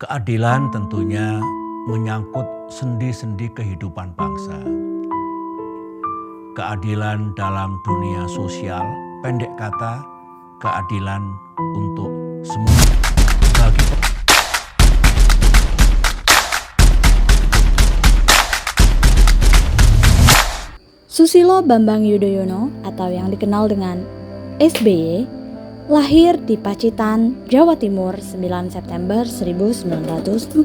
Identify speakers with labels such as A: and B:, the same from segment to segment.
A: Keadilan tentunya menyangkut sendi-sendi kehidupan bangsa. Keadilan dalam dunia sosial, pendek kata, keadilan untuk semua. Bagi
B: Susilo Bambang Yudhoyono atau yang dikenal dengan SBY lahir di Pacitan, Jawa Timur 9 September 1949.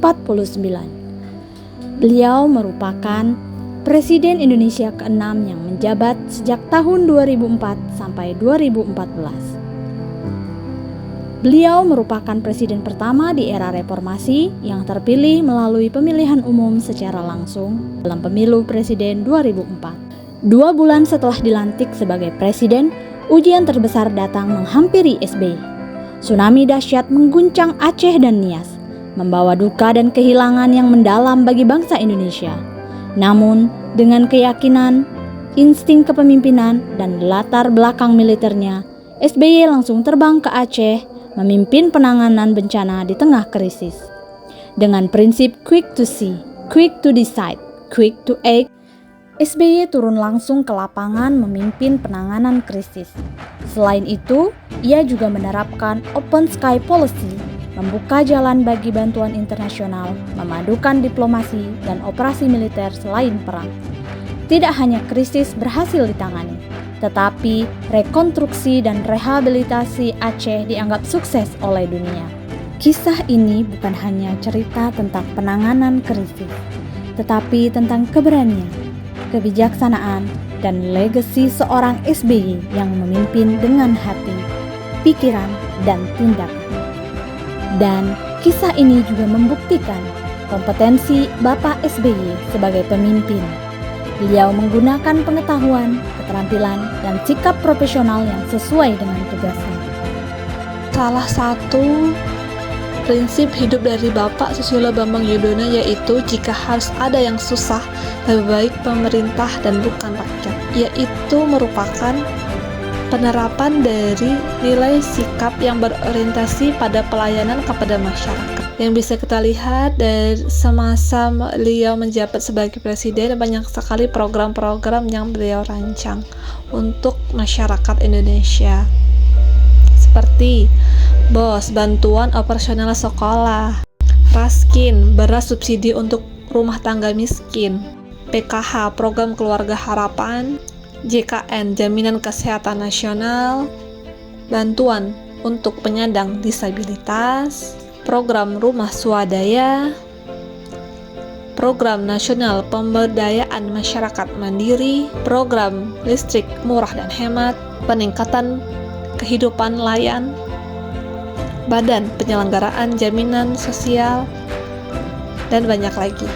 B: Beliau merupakan Presiden Indonesia ke-6 yang menjabat sejak tahun 2004 sampai 2014. Beliau merupakan presiden pertama di era reformasi yang terpilih melalui pemilihan umum secara langsung dalam pemilu presiden 2004. 2 bulan setelah dilantik sebagai presiden, ujian terbesar datang menghampiri SBY. Tsunami dahsyat mengguncang Aceh dan Nias, membawa duka dan kehilangan yang mendalam bagi bangsa Indonesia. Namun, dengan keyakinan, insting kepemimpinan, dan latar belakang militernya, SBY langsung terbang ke Aceh, memimpin penanganan bencana di tengah krisis. Dengan prinsip quick to see, quick to decide, quick to act, SBY turun langsung ke lapangan memimpin penanganan krisis. Selain itu, ia juga menerapkan open sky policy, membuka jalan bagi bantuan internasional, memadukan diplomasi dan operasi militer selain perang. Tidak hanya krisis berhasil ditangani, tetapi rekonstruksi dan rehabilitasi Aceh dianggap sukses oleh dunia. Kisah ini bukan hanya cerita tentang penanganan krisis, tetapi tentang keberanian, kebijaksanaan, dan legasi seorang SBY yang memimpin dengan hati, pikiran, dan tindakan. Dan kisah ini juga membuktikan kompetensi Bapak SBY sebagai pemimpin. Beliau menggunakan pengetahuan, keterampilan, dan sikap profesional yang sesuai dengan tugasnya.
C: Salah satu prinsip hidup dari Bapak Susilo Bambang Yudhoyono yaitu jika harus ada yang susah, lebih baik pemerintah dan bukan rakyat, yaitu merupakan penerapan dari nilai sikap yang berorientasi pada pelayanan kepada masyarakat. Yang bisa kita lihat dari semasa beliau menjabat sebagai presiden, banyak sekali program-program yang beliau rancang untuk masyarakat Indonesia. Seperti BOS, bantuan operasional sekolah, Raskin, beras subsidi untuk rumah tangga miskin, PKH, program keluarga harapan, JKN, jaminan kesehatan nasional, bantuan untuk penyandang disabilitas, program rumah swadaya, program nasional pemberdayaan masyarakat mandiri, program listrik murah dan hemat, peningkatan kehidupan nelayan, Badan Penyelenggaraan Jaminan Sosial, dan banyak lagi.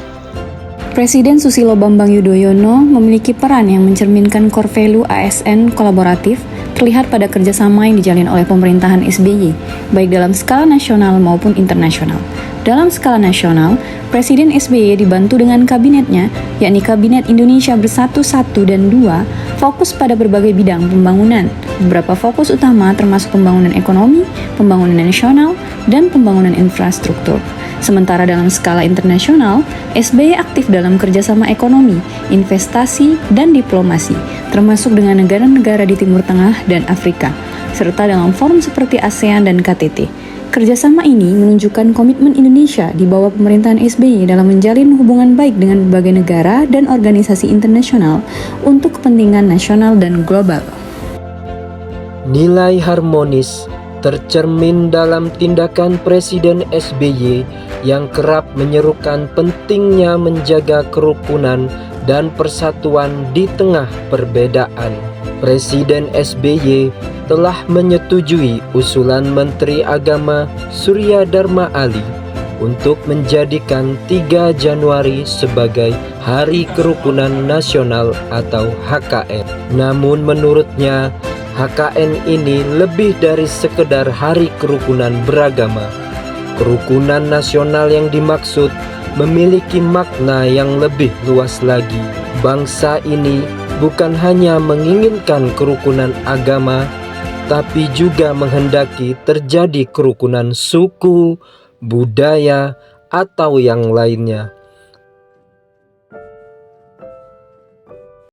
D: Presiden Susilo Bambang Yudhoyono memiliki peran yang mencerminkan core value ASN kolaboratif terlihat pada kerjasama yang dijalin oleh pemerintahan SBY, baik dalam skala nasional maupun internasional. Dalam skala nasional, Presiden SBY dibantu dengan kabinetnya, yakni Kabinet Indonesia Bersatu 1 dan 2, fokus pada berbagai bidang pembangunan. Beberapa fokus utama termasuk pembangunan ekonomi, pembangunan nasional, dan pembangunan infrastruktur. Sementara dalam skala internasional, SBY aktif dalam kerjasama ekonomi, investasi, dan diplomasi, termasuk dengan negara-negara di Timur Tengah dan Afrika, serta dalam forum seperti ASEAN dan KTT. Kerjasama ini menunjukkan komitmen Indonesia di bawah pemerintahan SBY dalam menjalin hubungan baik dengan berbagai negara dan organisasi internasional untuk kepentingan nasional dan global.
E: Nilai harmonis tercermin dalam tindakan Presiden SBY yang kerap menyerukan pentingnya menjaga kerukunan dan persatuan di tengah perbedaan. Presiden SBY telah menyetujui usulan Menteri Agama Surya Dharma Ali untuk menjadikan 3 Januari sebagai Hari Kerukunan Nasional atau HKN. Namun menurutnya, HKN ini lebih dari sekedar hari kerukunan beragama. Kerukunan nasional yang dimaksud memiliki makna yang lebih luas lagi. Bangsa ini bukan hanya menginginkan kerukunan agama, tapi juga menghendaki terjadi kerukunan suku, budaya, atau yang lainnya.